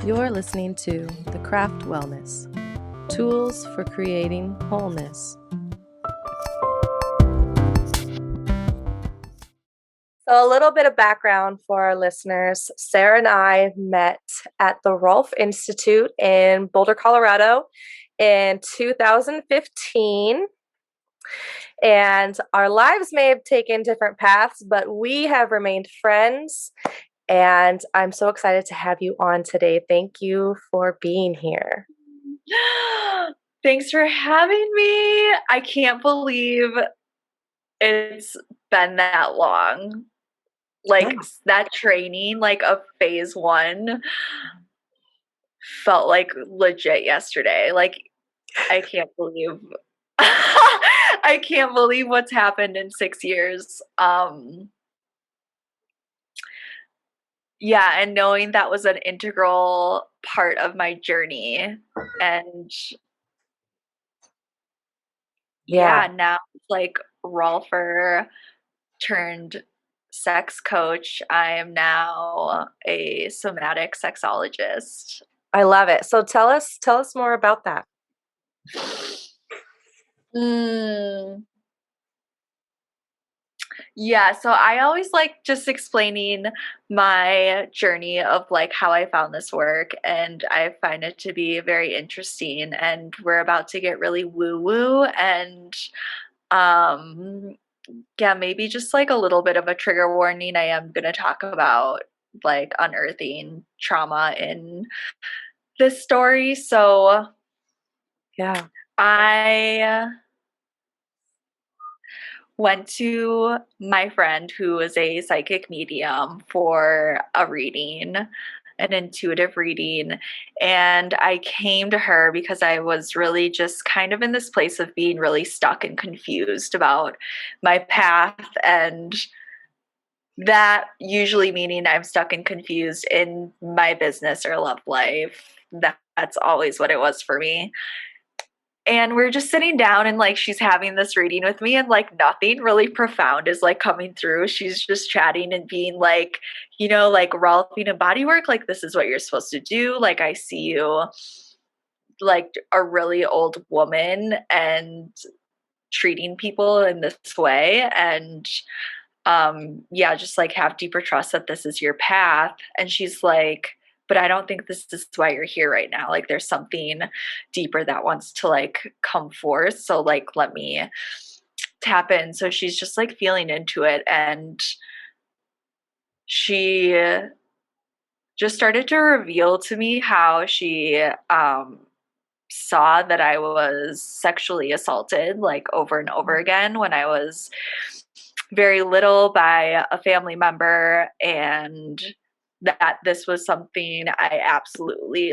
You're listening to The Craft Wellness, Tools for Creating Wholeness. So a little bit of background for our listeners. Sarah and I met at the Rolf Institute in Boulder, Colorado in 2015. And our lives may have taken different paths, but we have remained friends. And I'm so excited to have you on today. Thank you for being here. Thanks for having me. I can't believe it's been that long. That training, of phase 1 felt like legit yesterday. I can't believe I can't believe what's happened in 6 years. Yeah, and knowing that was an integral part of my journey, and now it's like Rolfer turned sex coach. I am now a somatic sexologist. I love it. So tell us more about that. Yeah, so I always like just explaining my journey of how I found this work, and I find it to be very interesting, and we're about to get really woo-woo, and yeah, maybe just a little bit of a trigger warning. I am going to talk about unearthing trauma in this story. So yeah, I went to my friend who is a psychic medium for a reading, an intuitive reading, and I came to her because I was really just kind of in this place of being really stuck and confused about my path, and that usually meaning I'm stuck and confused in my business or love life. That's always what it was for me. And we're just sitting down and she's having this reading with me, and nothing really profound is coming through. She's just chatting and being Rolfing and body work, this is what you're supposed to do. I see you a really old woman and treating people in this way, and just have deeper trust that this is your path. And she's like, but I don't think this is why you're here right now. There's something deeper that wants to come forth. So let me tap in. So she's just feeling into it, and she just started to reveal to me how she saw that I was sexually assaulted over and over again when I was very little by a family member, and that this was something I absolutely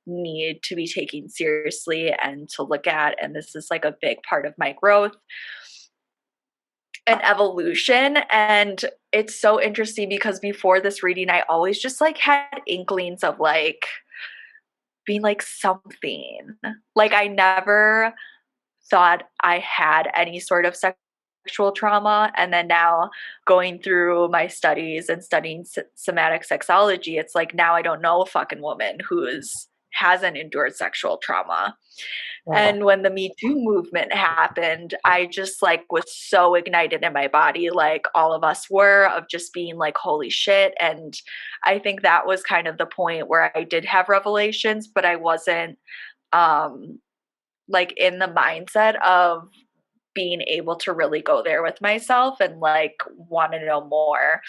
need to be taken seriously and to look at. And this is a big part of my growth and evolution. And it's so interesting because before this reading, I always just had inklings of being something. I never thought I had any sort of sexual trauma. And then now going through my studies and studying somatic sexology, it's now I don't know a fucking woman who hasn't endured sexual trauma. Yeah. And when the Me Too movement happened, I just was so ignited in my body, all of us were, of just being holy shit. And I think that was kind of the point where I did have revelations, but I wasn't in the mindset of being able to really go there with myself and want to know more.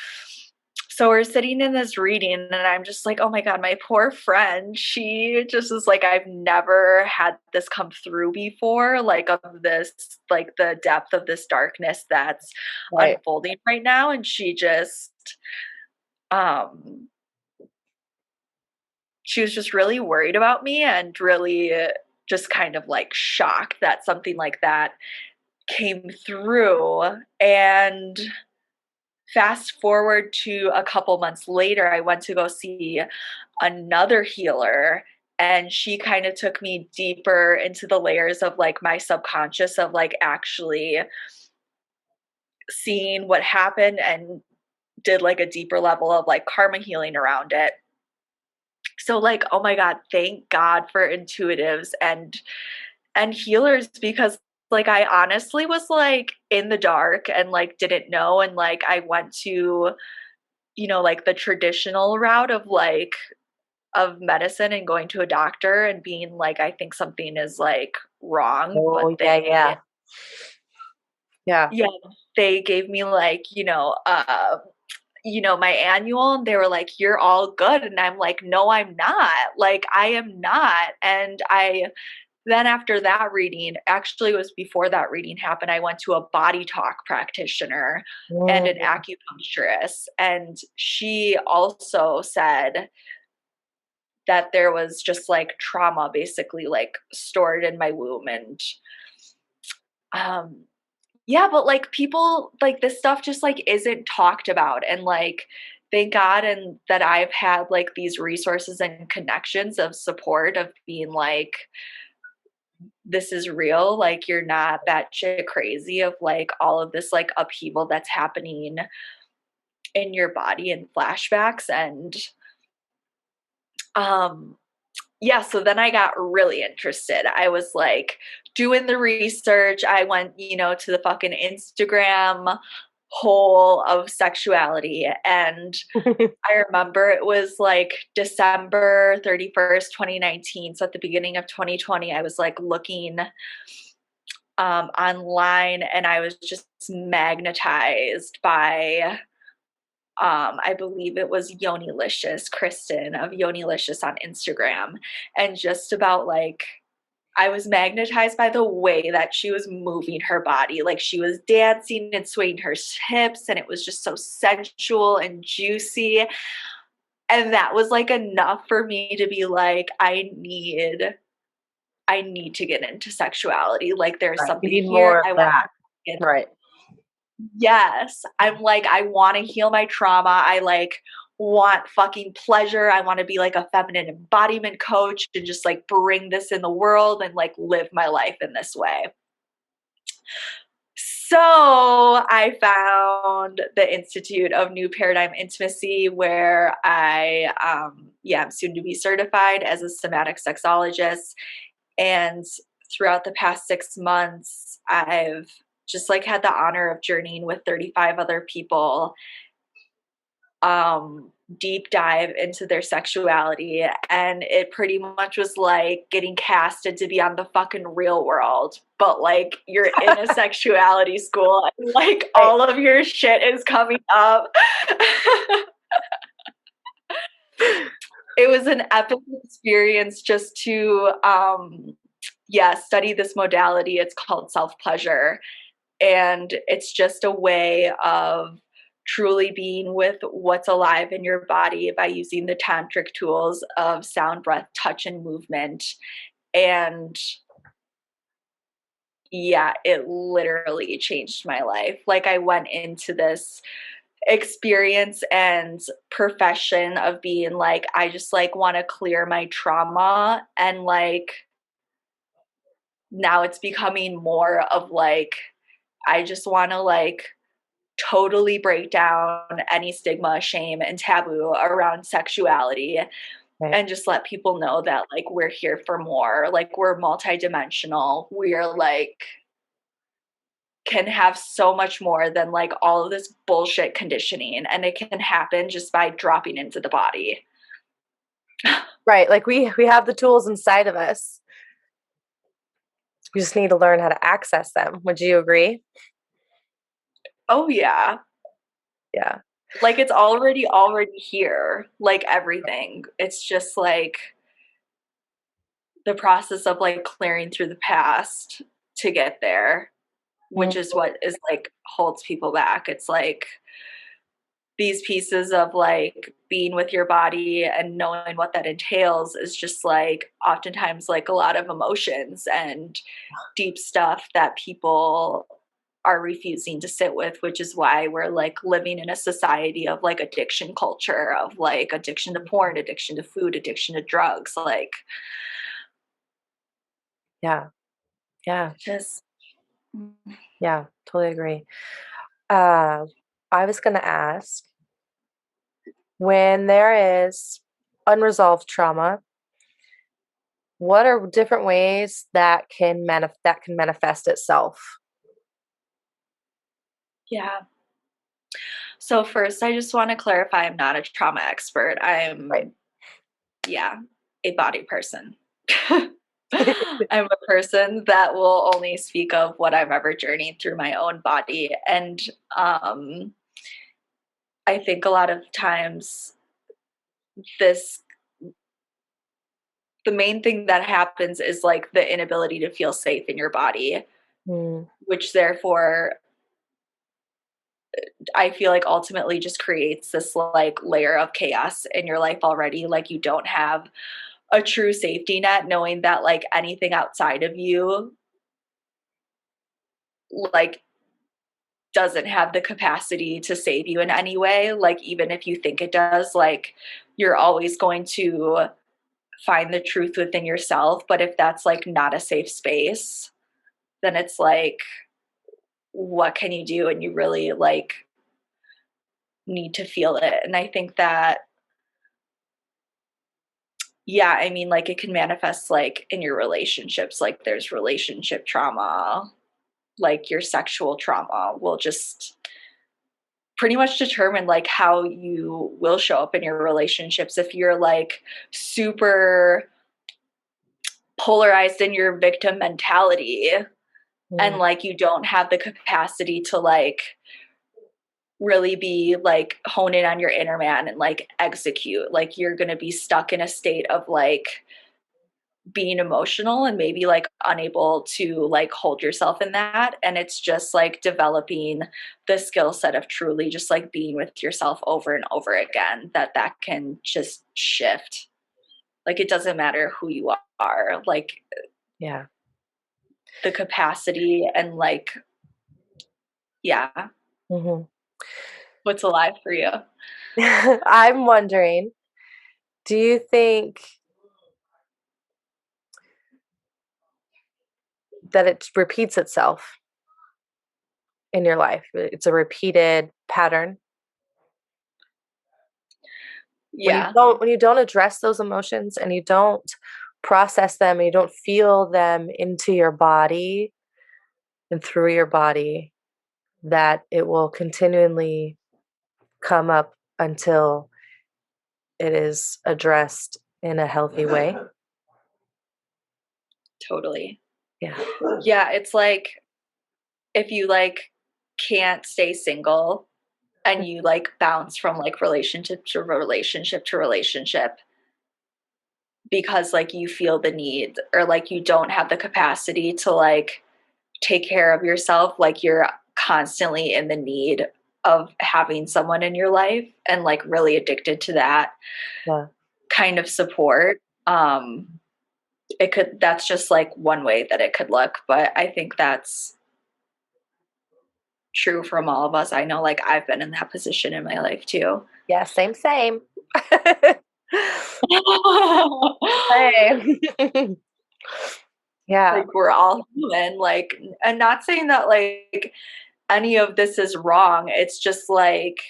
So we're sitting in this reading, and I'm just oh my God, my poor friend, she just is I've never had this come through before, of this, the depth of this darkness that's unfolding right now. And she just, she was just really worried about me and really just kind of shocked that something like that came through. And fast forward to a couple months later, I went to go see another healer, and she kind of took me deeper into the layers of my subconscious of actually seeing what happened, and did a deeper level of karma healing around it. So like, oh my God, thank God for intuitives and healers, because like I honestly was like in the dark and like didn't know, and like I went to, like the traditional route of like of medicine and going to a doctor and being like, I think something is like wrong, but Oh, yeah, yeah. Yeah. yeah, they gave me like, my annual, and they were like, you're all good. And I'm like, no, I'm not. Like, I am not. And then after that reading, actually, it was before that reading happened, I went to a body talk practitioner and an Mm. acupuncturist. And she also said that there was just like trauma basically like stored in my womb. And um, yeah, but like people, like this stuff just like isn't talked about. And like, thank God and that I've had like these resources and connections of support of being like, this is real. Like, you're not batshit crazy of like all of this like upheaval that's happening in your body and flashbacks. And um, yeah, so then I got really interested. I was like doing the research. I went, to the fucking Instagram hole of sexuality. And I remember it was like December 31st, 2019. So at the beginning of 2020, I was like looking online, and I was just magnetized by I believe it was Yonilicious, Kristen of Yonilicious on Instagram. And just about like, I was magnetized by the way that she was moving her body. Like she was dancing and swaying her hips, and it was just so sensual and juicy. And that was like enough for me to be like, I need to get into sexuality. Like there's Right. You something need here. more of I want that. to get. Right. Yes. I'm like, I want to heal my trauma. I like want fucking pleasure. I want to be like a feminine embodiment coach and just like bring this in the world and like live my life in this way. So I found the Institute of New Paradigm Intimacy, where I'm soon to be certified as a somatic sexologist. And throughout the past 6 months, I've just like had the honor of journeying with 35 other people, deep dive into their sexuality. And it pretty much was like getting casted to be on the fucking Real World, but like you're in a sexuality school and like Right. all of your shit is coming up. It was an epic experience just to study this modality. It's called self-pleasure, and it's just a way of truly being with what's alive in your body by using the tantric tools of sound, breath, touch, and movement. And yeah, it literally changed my life. Like I went into this experience and profession of being like, I just like want to clear my trauma, and like now it's becoming more of like, I just want to like totally break down any stigma, shame, and taboo around sexuality, Right. and just let people know that like we're here for more. Like we're multidimensional. We're like can have so much more than like all of this bullshit conditioning, and it can happen just by dropping into the body. Right. Like we have the tools inside of us. We just need to learn how to access them. Would you agree? Oh yeah. Yeah. Like it's already here. Like everything. It's just like the process of like clearing through the past to get there, which Mm. is what is like holds people back. It's like these pieces of like being with your body and knowing what that entails is just like oftentimes like a lot of emotions and deep stuff that people are refusing to sit with, which is why we're like living in a society of like addiction culture, of like addiction to porn, addiction to food, addiction to drugs, like Yeah. Yeah. just Yeah. Totally agree. Uh, I was going to ask when there is unresolved trauma, what are different ways that can manifest itself? Yeah. So first, I just want to clarify I'm not a trauma expert. Right. Yeah, a body person. I'm a person that will only speak of what I've ever journeyed through my own body. And um, I think a lot of times this the main thing that happens is like the inability to feel safe in your body, Mm, which therefore I feel like ultimately just creates this like layer of chaos in your life already. Like you don't have a true safety net, knowing that like anything outside of you like doesn't have the capacity to save you in any way. Like even if you think it does, like you're always going to find the truth within yourself. But if that's like not a safe space, then it's like, what can you do? And you really like need to feel it. And I think that, yeah, I mean, like it can manifest like in your relationships, like there's relationship trauma, like your sexual trauma will just pretty much determine like how you will show up in your relationships. If you're like super polarized in your victim mentality and mm, like you don't have the capacity to like really be like hone in on your inner man and like execute, like you're going to be stuck in a state of like being emotional and maybe like unable to like hold yourself in that. And it's just like developing the skill set of truly just like being with yourself over and over again, that can just shift. Like it doesn't matter who you are, like yeah. the capacity and like, yeah, Hmm. what's alive for you. I'm wondering, do you think that it repeats itself in your life? It's a repeated pattern Yeah, when you don't address those emotions and you don't process them and you don't feel them into your body and through your body, that it will continually come up until it is addressed in a healthy way. totally. Yeah. Yeah, it's like if you like can't stay single and you like bounce from like relationship to relationship to relationship because like you feel the need or like you don't have the capacity to like take care of yourself, like you're constantly in the need of having someone in your life and like really addicted to that Yeah. kind of support. It could That's just like one way that it could look, but I think that's true from all of us. I know like I've been in that position in my life too. Yeah, same, same. Same. Yeah. Like we're all human, like, and not saying that like any of this is wrong. It's just like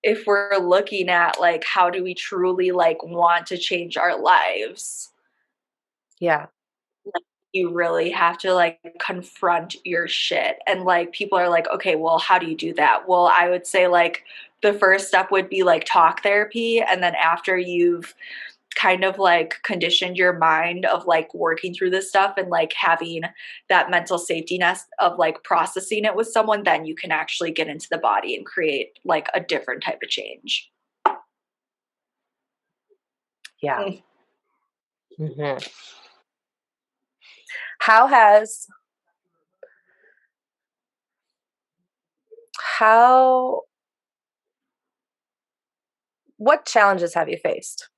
if we're looking at like how do we truly like want to change our lives, Yeah. you really have to like confront your shit. And like people are like, okay, well, how do you do that? Well, I would say like the first step would be like talk therapy. And then after you've kind of like conditioned your mind of like working through this stuff and like having that mental safety net of like processing it with someone, then you can actually get into the body and create like a different type of change. Yeah. Mm. Hmm. How has how what challenges have you faced?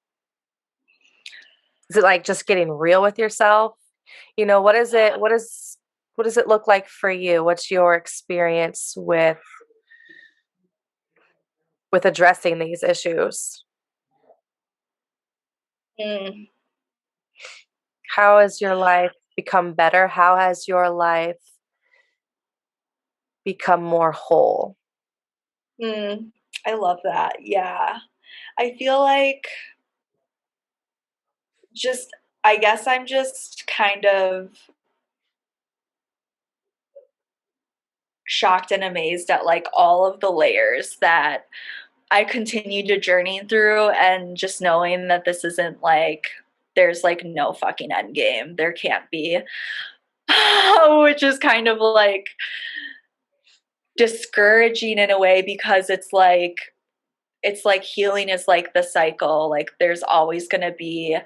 Is it like just getting real with yourself? What is it? What does it look like for you? What's your experience with addressing these issues? Mm. How has your life become better? How has your life become more whole? Mm. I love that. Yeah. I feel like just, I guess I'm just kind of shocked and amazed at like all of the layers that I continue to journey through, and just knowing that this isn't like, there's like no fucking end game. There can't be. Which is kind of like discouraging in a way, because it's like healing is like the cycle. Like there's always going to be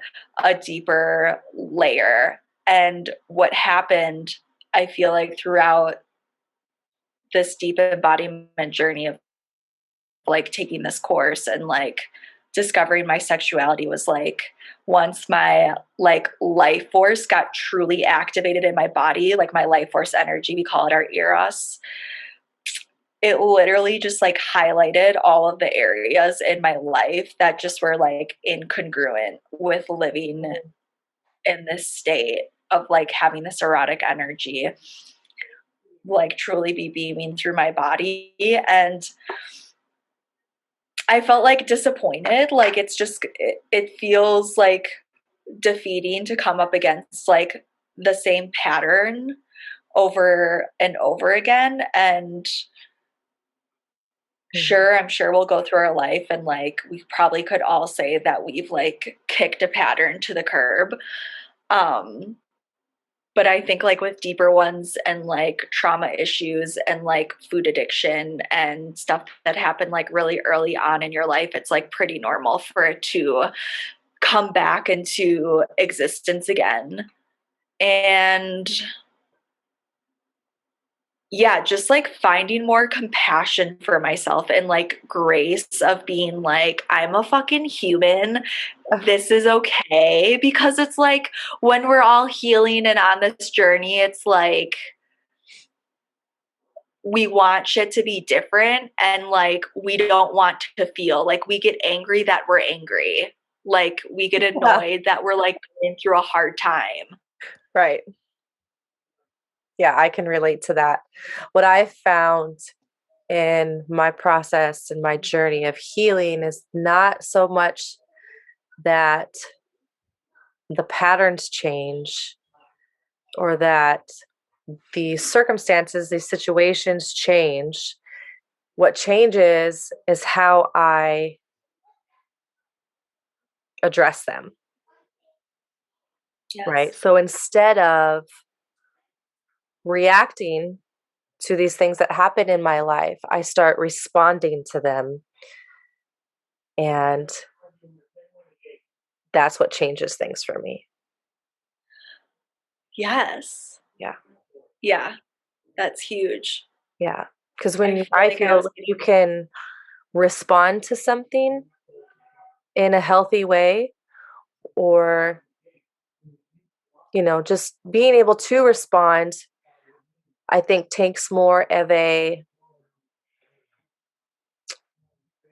a deeper layer. And what happened, I feel like, throughout this deep embodiment journey of like taking this course and like discovering my sexuality was like, once my like life force got truly activated in my body, like my life force energy, we call it our eros, it literally just like highlighted all of the areas in my life that just were like incongruent with living in this state of like having this erotic energy like truly be beaming through my body. And I felt like disappointed. Like it feels like defeating to come up against like the same pattern over and over again. And sure, I'm sure we'll go through our life and like we probably could all say that we've like kicked a pattern to the curb. Um, but I think like with deeper ones and like trauma issues and like food addiction and stuff that happened like really early on in your life, it's like pretty normal for it to come back into existence again. And yeah, just like finding more compassion for myself and like grace of being like, I'm a fucking human. This is okay. Because it's like when we're all healing and on this journey, it's like we want shit to be different, and like we don't want to feel like, we get angry that we're angry. Like we get Yeah, annoyed that we're like going through a hard time. right. Yeah, I can relate to that. What I found in my process and my journey of healing is not so much that the patterns change or that the circumstances, these situations change. What changes is how I address them, right? Yes. So instead of reacting to these things that happen in my life, I start responding to them. And that's what changes things for me. Yes. Yeah. Yeah. That's huge. Yeah. Because I feel I like I feel was, like you can respond to something in a healthy way, or, just being able to respond, I think takes more of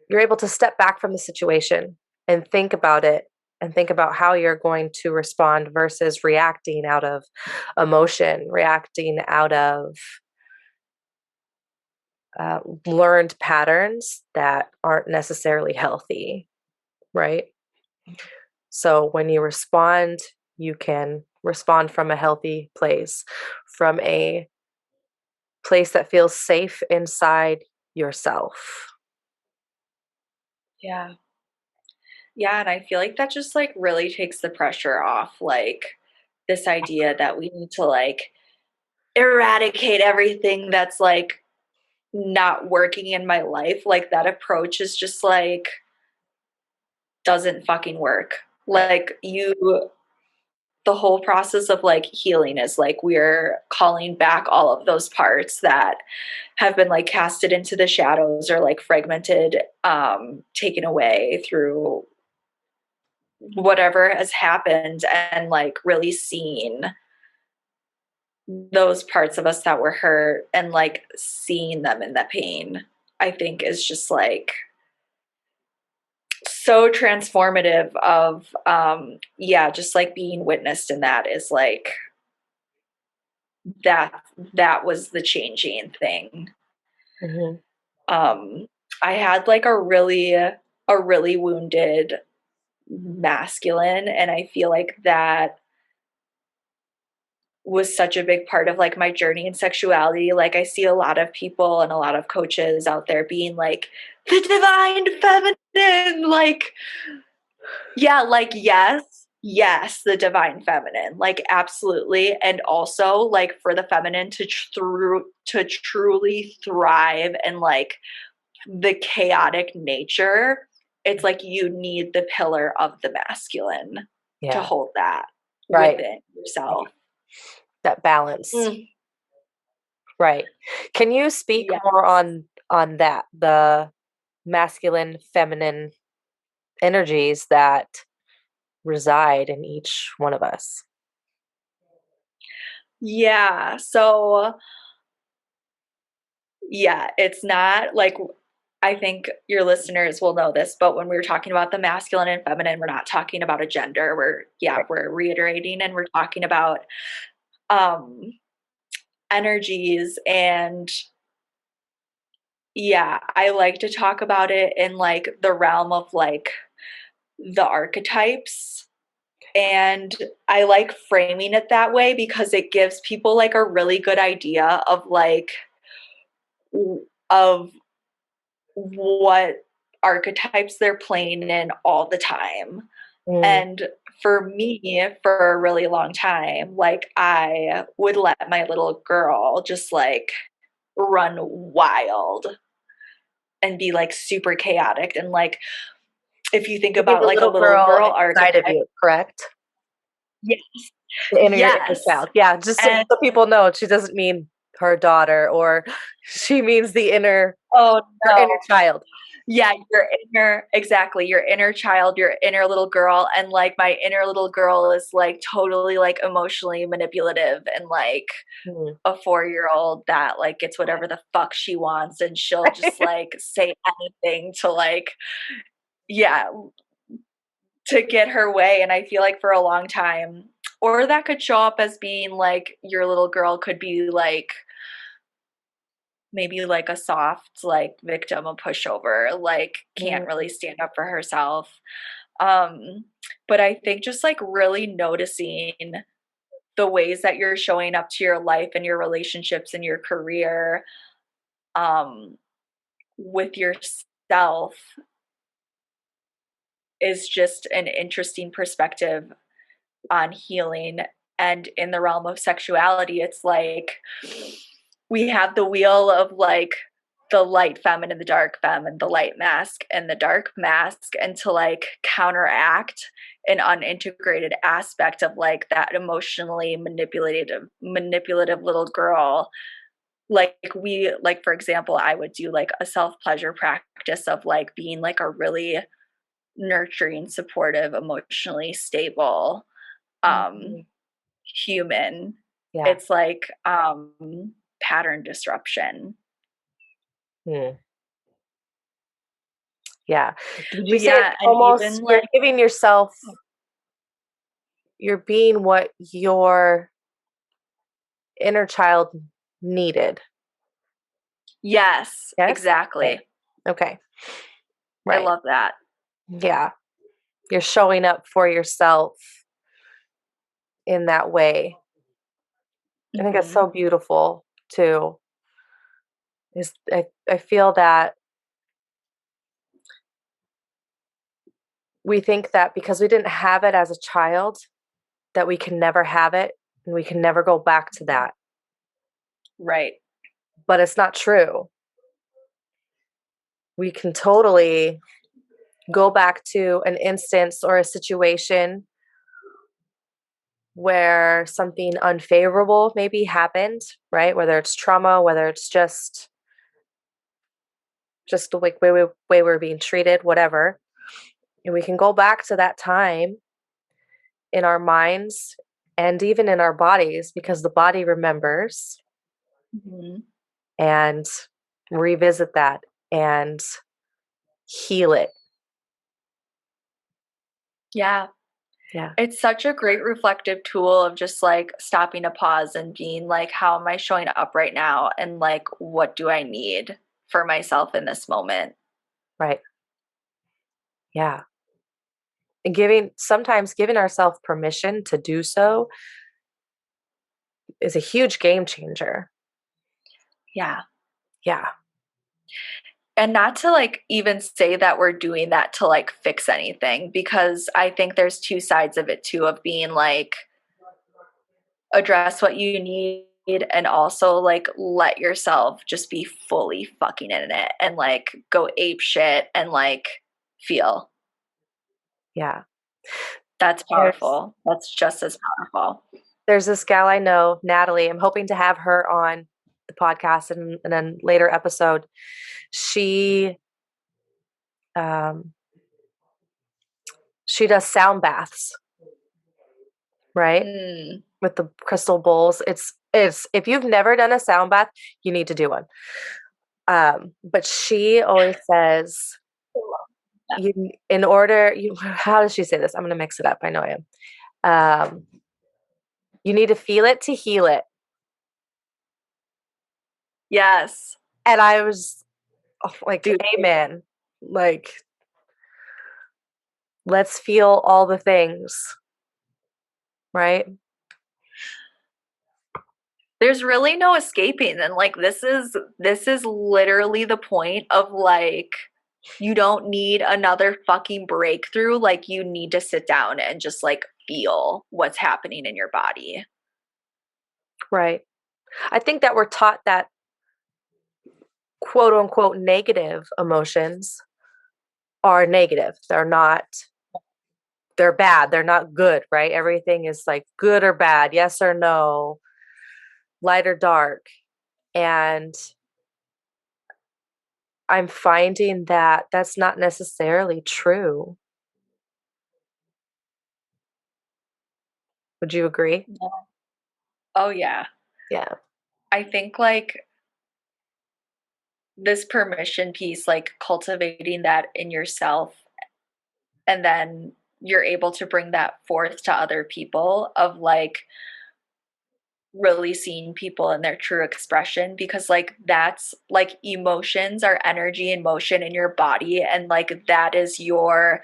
you're able to step back from the situation and think about it and think about how you're going to respond versus reacting out of emotion, reacting out of learned patterns that aren't necessarily healthy, right? So when you respond, you can respond from a healthy place, from a place that feels safe inside yourself. yeah. Yeah, and I feel like that just like really takes the pressure off like this idea that we need to like eradicate everything that's like not working in my life. Like that approach is just like doesn't fucking work. Right. Like the whole process of like healing is like we're calling back all of those parts that have been like casted into the shadows or like fragmented, taken away through whatever has happened, and like really seeing those parts of us that were hurt and like seeing them in that pain, I think is just like so transformative of, yeah, just like being witnessed in that is like that that was the changing thing. Hmm. um I had like a really a really wounded masculine, and I feel like that was such a big part of like my journey in sexuality. Like I see a lot of people and a lot of coaches out there being like the divine feminine, like yeah, like yes, the divine feminine, like absolutely. And also like for the feminine to truly thrive and like the chaotic nature, it's like you need the pillar of the masculine to Yeah. hold that Right. within yourself. That balance. Mm, Right. Can you speak yeah. more on that, the masculine, feminine energies that reside in each one of us? Yeah. So, yeah, it's not like I think your listeners will know this, but when we were talking about the masculine and feminine, we're not talking about a gender. Right. We're reiterating and we're talking about um energies. And yeah, I like to talk about it in like the realm of like the archetypes. And I like framing it that way because it gives people like a really good idea of like of what archetypes they're playing in all the time. Mm, And for me, for a really long time, like I would let my little girl just like run wild and be like super chaotic. And like, if you think you mean about the like a little little girl girl inside of archetype, you, correct? yeah, Your inner yes. child. Yeah, just And so people know, she doesn't mean her daughter, or she means oh her inner no, child. yeah, exactly, your inner child, your inner little girl. And like my inner little girl is like totally like emotionally manipulative and like Mm. a 4-year old that like gets whatever the fuck she wants, and she'll just like say anything to like, yeah, to get her way. And I feel like for a long time, or that could show up as being like your little girl could be like maybe like a soft like victim, a pushover, like can't Mm, really stand up for herself. um but I think just like really noticing the ways that you're showing up to your life and your relationships and your career um with yourself is just an interesting perspective on healing. And in the realm of sexuality, it's like we have the wheel of like the light femme and the dark femme, and the light mask and the dark mask, and to like counteract an unintegrated aspect of like that emotionally manipulative little girl. Like we like, for example, I would do like a self pleasure practice of like being like a really nurturing, supportive, emotionally stable um mm, human. yeah. It's like pattern disruption. Mm, yeah. Would you But say it's yeah, and almost even you're like giving yourself, you're being what your inner child needed? yes, Yes? Okay. exactly. Okay. I Right. love that. Yeah. You're showing up for yourself in that way. I think that's Hmm. so beautiful too. I feel that we think that because we didn't have it as a child, that we can never have it and we can never go back to that. Right. But it's not true. We can totally go back to an instance or a situation where something unfavorable maybe happened, right? Whether it's trauma, whether it's just the way we're being treated, whatever. And we can go back to that time in our minds and even in our bodies because the body remembers, Hmm. and revisit that and heal it. Yeah. Yeah. It's such a great reflective tool of just like stopping to pause and being like, how am I showing up right now? And like, what do I need for myself in this moment? Right. Yeah. And sometimes giving ourselves permission to do so is a huge game changer. Yeah. Yeah. And not to like even say that we're doing that to like fix anything, because I think there's two sides of it too, of being like, address what you need and also like let yourself just be fully fucking in it and like go ape shit and like feel. Yeah. That's There's powerful. That's just as powerful. there's this gal I know, Natalie. I'm hoping to have her on the podcast in a later episode. She um she does sound baths, right? Mm. With the crystal bowls. It's if you've never done a sound bath, you need to do one. But she always says you in order you how does she say this? I'm gonna mix it up. I know I am. You need to feel it to heal it. Yes. And I was like, Dude, amen. Like, let's feel all the things, right? there's really no escaping, and like this is literally the point of like, you don't need another fucking breakthrough. Like, you need to sit down and just like feel what's happening in your body. Right. I think that we're taught that quote unquote negative emotions are negative. They're bad. They're not good, right? Everything is like good or bad, yes or no, light or dark. And I'm finding that that's not necessarily true. Would you agree? Oh yeah. Yeah. I think like this permission piece, like cultivating that in yourself, and then you're able to bring that forth to other people, of like really seeing people in their true expression, because like that's like emotions are energy and motion in your body, and like that is your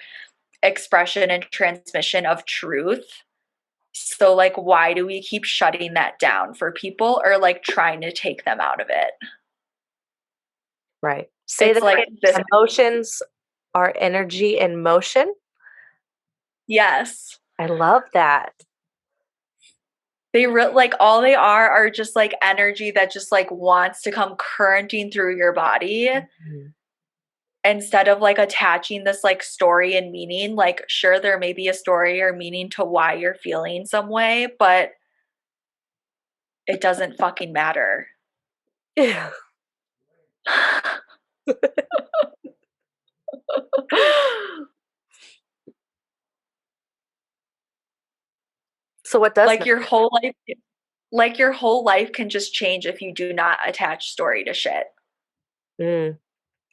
expression and transmission of truth. So like, why do we keep shutting that down for people, or like trying to take them out of it? Right. Say It's that like this. again. Emotions are energy in motion. Yes. I love that. Like all they are just like energy that just like wants to come currenting through your body, Mhm. instead of like attaching this like story and meaning. Like, sure, there may be a story or meaning to why you're feeling some way, but it doesn't fucking matter. Yeah. So what does like matter? your whole life like your whole life can just change if you do not attach story to shit. Mm,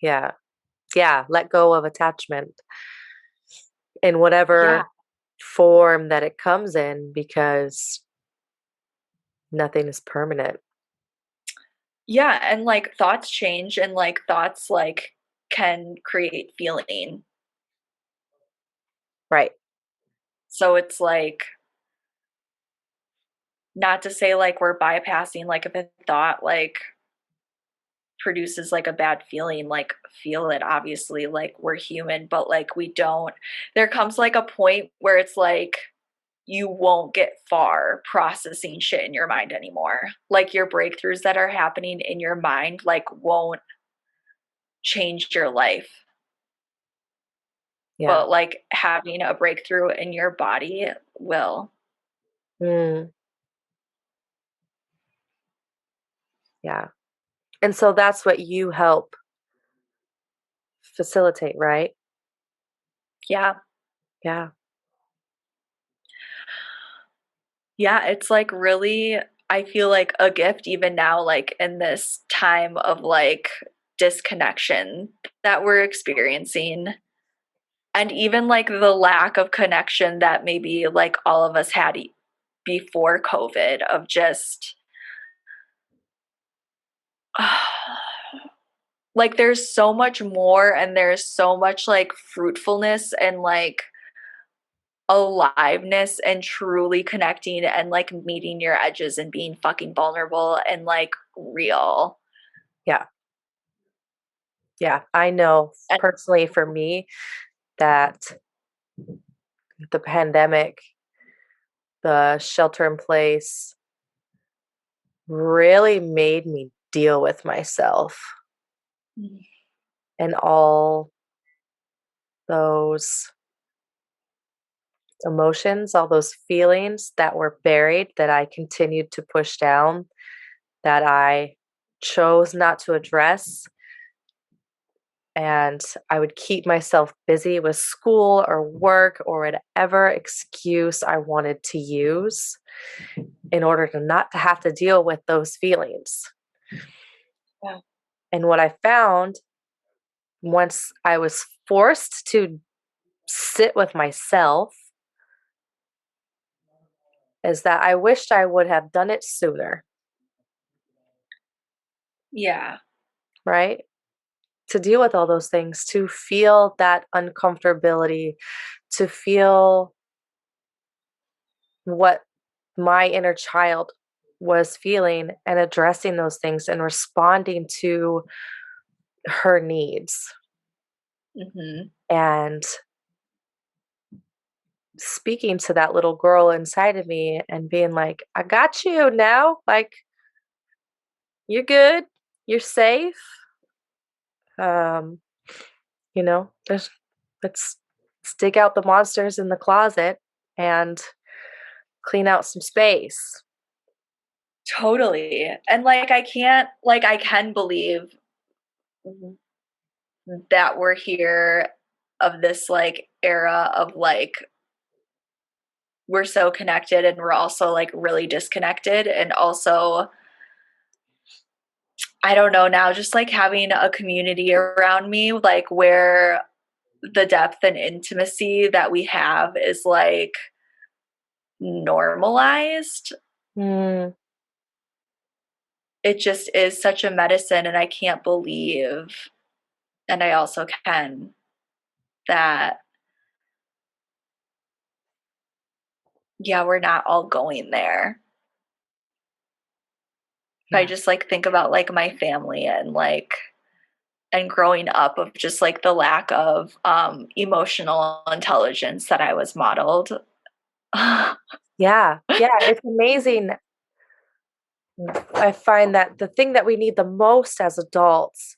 yeah. Yeah. Let go of attachment in Yeah. whatever form that it comes in because nothing is permanent. Yeah, and like thoughts change, and like thoughts like can create feeling. Right. So it's like, not to say like we're bypassing, like if a thought like produces like a bad feeling, like feel it, obviously, like we're human, but like we don't, there comes like a point where it's like you won't get far processing shit in your mind anymore. Like your breakthroughs that are happening in your mind like won't change your life, Yeah. but like having a breakthrough in your body will. Mm, yeah. And so that's what you help facilitate, right? Yeah. Yeah. Yeah, it's like really, I feel like a gift even now, like in this time of like disconnection that we're experiencing. And even like the lack of connection that maybe like all of us had before COVID, of just like there's so much more, and there's so much like fruitfulness and like aliveness and truly connecting and like meeting your edges and being fucking vulnerable and like real. Yeah. Yeah. I know And personally for me that the pandemic, the shelter in place really made me deal with myself and all those emotions, all those feelings that were buried that I continued to push down, that I chose not to address. And I would keep myself busy with school or work or whatever excuse I wanted to use in order to not to have to deal with those feelings. yeah. And what I found once I was forced to sit with myself is that I wished I would have done it sooner, Yeah. right? To deal with all those things, to feel that uncomfortability, to feel what my inner child was feeling and addressing those things and responding to her needs Mm-hmm. and speaking to that little girl inside of me and being like, I got you now. Like, you're good. You're safe. Um, you know, there's let's let's dig out the monsters in the closet and clean out some space. Totally. And like I can't, like I can believe that we're here of this like era of like we're so connected and we're also like really disconnected, and also I don't know, now just like having a community around me like where the depth and intimacy that we have is like normalized. Mm, It just is such a medicine, and I can't believe, and I also can, that yeah, we're not all going there. If I yeah. just like think about like my family and like and growing up of just like the lack of emotional intelligence that I was modeled. Yeah. Yeah. It's amazing. I find that the thing that we need the most as adults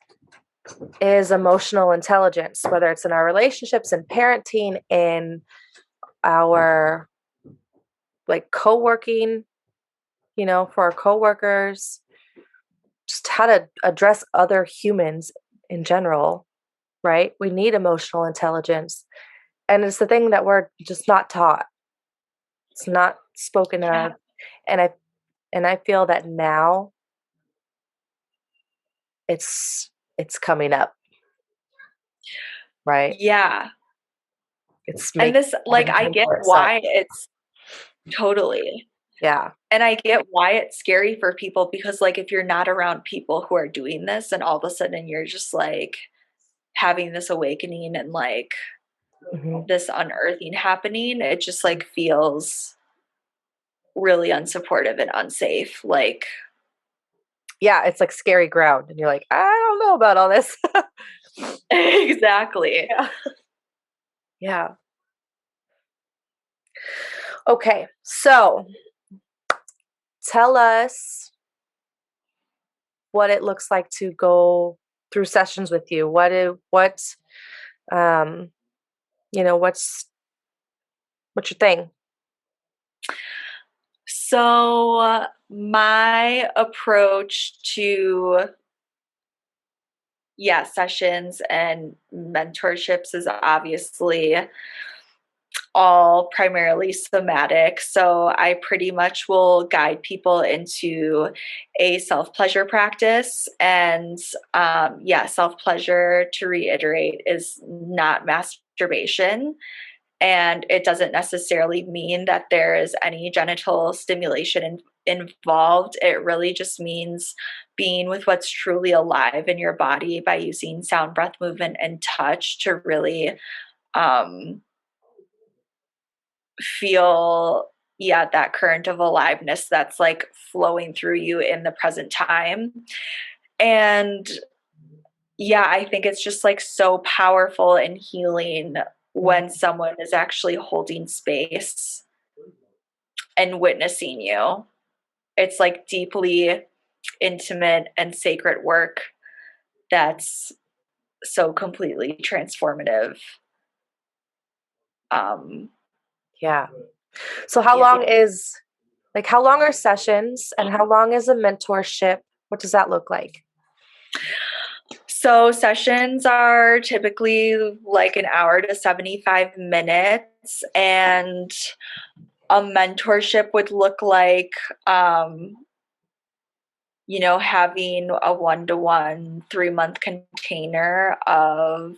is emotional intelligence, whether it's in our relationships and parenting, in our like co-working, for our coworkers, just how to address other humans in general, right? We need emotional intelligence. And it's the thing that we're just not taught. It's not spoken Yeah. of. And I feel that now it's coming up, right? Yeah. It's And making this, like, having I come get for itself. why it's totally. Yeah. And I get why it's scary for people because, like, if you're not around people who are doing this and all of a sudden you're just like having this awakening and like Mhm. this unearthing happening, it just like feels really unsupportive and unsafe. Like, Yeah, it's like scary ground and you're like, I don't know about all this. exactly. Yeah. Yeah. Okay. So, tell us what it looks like to go through sessions with you. Um, what's your thing? So, my approach to, yeah, sessions and mentorships is obviously all primarily somatic. So I pretty much will guide people into a self pleasure practice. And yeah, self pleasure, to reiterate, is not masturbation. And it doesn't necessarily mean that there is any genital stimulation involved. It really just means being with what's truly alive in your body by using sound, breath, movement, and touch to really um, feel, yeah, that current of aliveness that's like flowing through you in the present time. And yeah, I think it's just like so powerful and healing when someone is actually holding space and witnessing you. It's like deeply intimate and sacred work that's so completely transformative. Um, Yeah. So how yeah. long is how long are sessions and how long is a mentorship? What does that look like? So sessions are typically like an hour to 75 minutes, and a mentorship would look like, having a 1-to-1 3-month container of,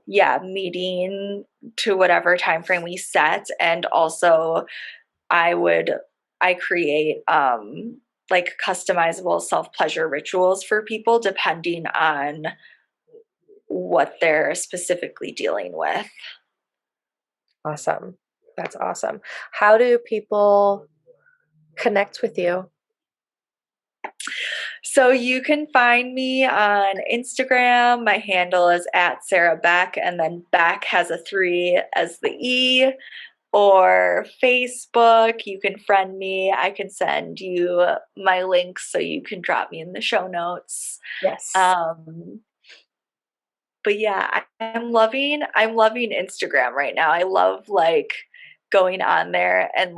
yeah, meeting to whatever time frame we set. And also I would I create like customizable self-pleasure rituals for people depending on what they're specifically dealing with. Awesome. That's awesome. How do people connect with you? So you can find me on Instagram. My handle is at Sarah Beck, and then Beck has a 3 as the E. Or Facebook, you can friend me. I can send you my links so you can drop me in the show notes. Yes. Um, but yeah, I'm loving Instagram right now. I love like going on there and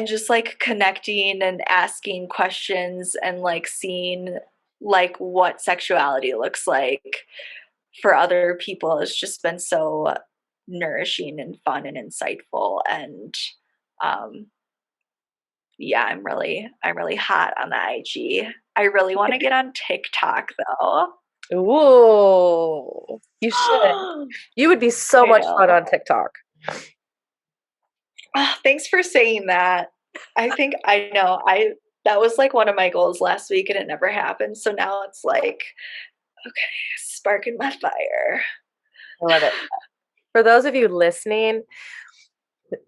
just like connecting and asking questions and like seeing like what sexuality looks like for other people has just been so nourishing and fun and insightful. And um yeah, I'm really hot on the IG. I really want to get on TikTok though. Ooh, you should. You would be so I much fun know. on TikTok. Thanks for saying that. I think I know. I That was like one of my goals last week and it never happened. So now it's like, okay, sparking my fire. I love it. For those of you listening,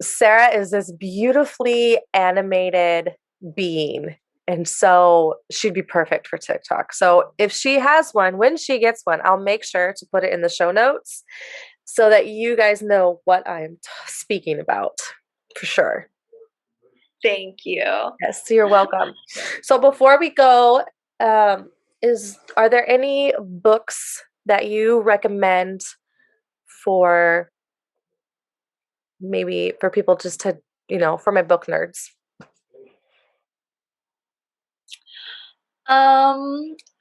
Sarah is this beautifully animated being. And so she'd be perfect for TikTok. So if she has one, when she gets one, I'll make sure to put it in the show notes so that you guys know what I'm speaking about for sure. Thank you. Yes, you're welcome. So before we go, is are there any books that you recommend for maybe for people just to, for my book nerds?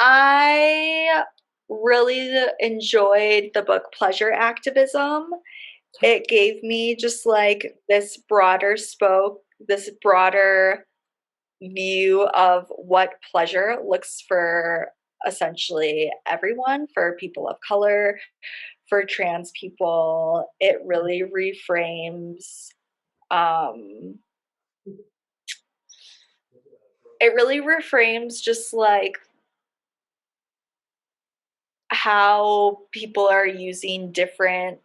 I really enjoyed the book Pleasure Activism. It gave me just like this broader view of what pleasure looks for essentially everyone, for people of color, for trans people. Um it really reframes just like how people are using different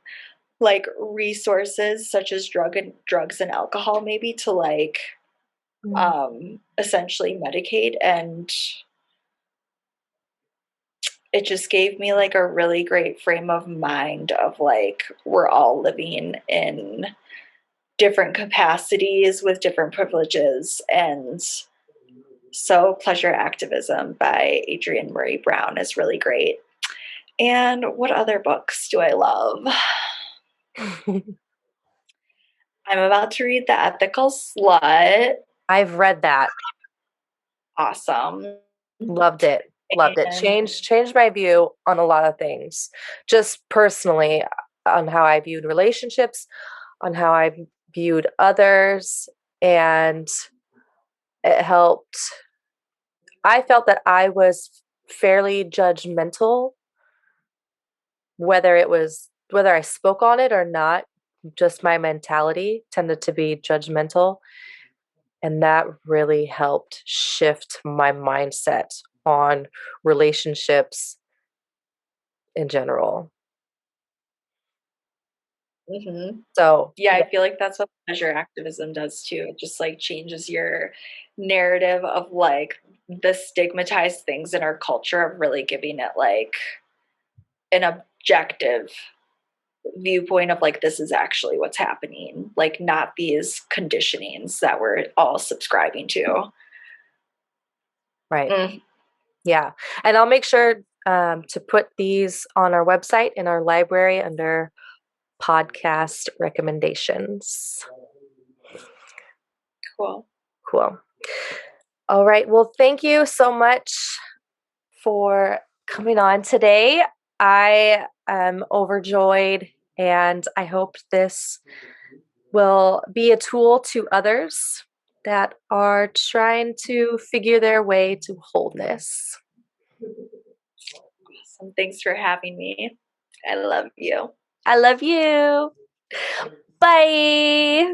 like resources such as drugs and alcohol maybe to like Mm. essentially medicate. And it just gave me like a really great frame of mind of like we're all living in different capacities with different privileges. And so Pleasure Activism by Adrienne Murray Brown is really great. And what other books do I love? I'm about to read The Ethical Slut. I've read that. Awesome. Loved it. Loved it. And Changed my view on a lot of things. Just personally on how I viewed relationships, on how I viewed others, and it helped. I felt that I was fairly judgmental, whether I spoke on it or not, just my mentality tended to be judgmental. And that really helped shift my mindset on relationships in general. Hmm. So, Yeah, yeah, I feel like that's what pleasure activism does too. It just like changes your narrative of like the stigmatized things in our culture of really giving it like an objective viewpoint of like this is actually what's happening, like not these conditionings that we're all subscribing to. right. Mm. Yeah. And I'll make sure to put these on our website in our library under podcast recommendations. Cool. Cool. All right. Well, thank you so much for coming on today. I am overjoyed, and I hope this will be a tool to others that are trying to figure their way to wholeness. Awesome. Thanks for having me. I love you. I love you. Bye.